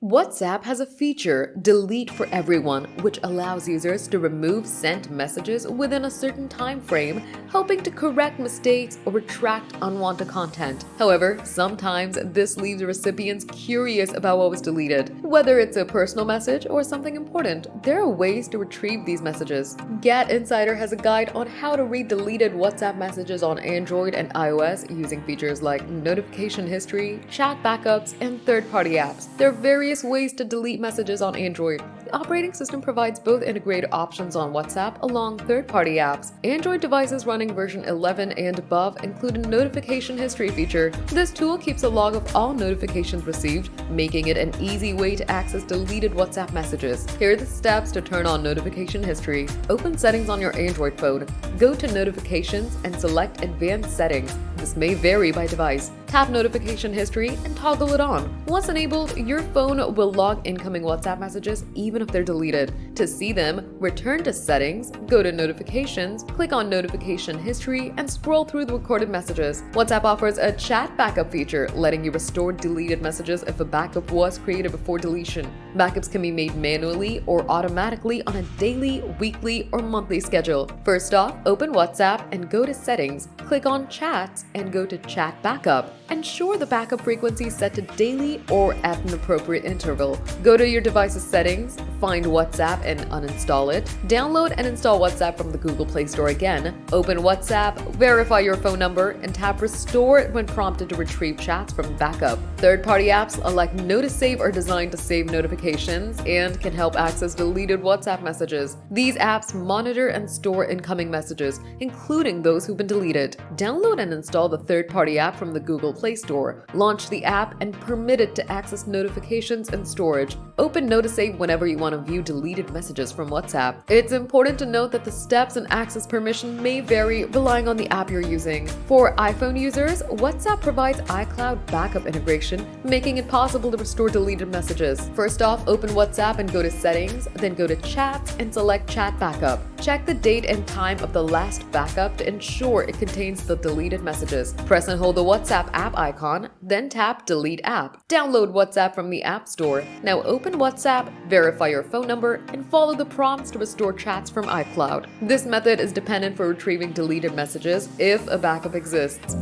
WhatsApp has a feature, Delete for Everyone, which allows users to remove sent messages within a certain time frame, helping to correct mistakes or retract unwanted content. However, sometimes this leaves recipients curious about what was deleted. Whether it's a personal message or something important, there are ways to retrieve these messages. GadInsider has a guide on how to read deleted WhatsApp messages on Android and iOS using features like notification history, chat backups, and third-party apps. There are various ways to delete messages on Android. The operating system provides both integrated options on WhatsApp along third-party apps. Android devices running version 11 and above include a notification history feature. This tool keeps a log of all notifications received, making it an easy way to access deleted WhatsApp messages. Here are the steps to turn on notification history. Open Settings on your Android phone. Go to Notifications and select Advanced Settings. This may vary by device. Tap Notification History and toggle it on. Once enabled, your phone will log incoming WhatsApp messages even if they're deleted. To see them, return to Settings, go to Notifications, click on Notification History, and scroll through the recorded messages. WhatsApp offers a chat backup feature, letting you restore deleted messages if a backup was created before deletion. Backups can be made manually or automatically on a daily, weekly, or monthly schedule. First off, open WhatsApp and go to Settings, click on Chats, and go to Chat Backup. Ensure the backup frequency is set to daily or at an appropriate interval. Go to your device's settings, find WhatsApp and uninstall it. Download and install WhatsApp from the Google Play Store again. Open WhatsApp, verify your phone number, and tap Restore when prompted to retrieve chats from backup. Third-party apps like Notice-Save are designed to save notifications and can help access deleted WhatsApp messages. These apps monitor and store incoming messages, including those who've been deleted. Download and install the third-party app from the Google Play Store. Launch the app and permit it to access notifications and storage. Open Notice-Save whenever you want to view deleted messages from WhatsApp. It's important to note that the steps and access permission may vary relying on the app you're using. For iPhone users, WhatsApp provides iCloud backup integration, making it possible to restore deleted messages. First off, open WhatsApp and go to Settings, then go to Chats and select Chat Backup. Check the date and time of the last backup to ensure it contains the deleted messages. Press and hold the WhatsApp app icon, then tap Delete App. Download WhatsApp from the App Store. Now open WhatsApp, verify your phone number, and follow the prompts to restore chats from iCloud. This method is dependent for retrieving deleted messages if a backup exists.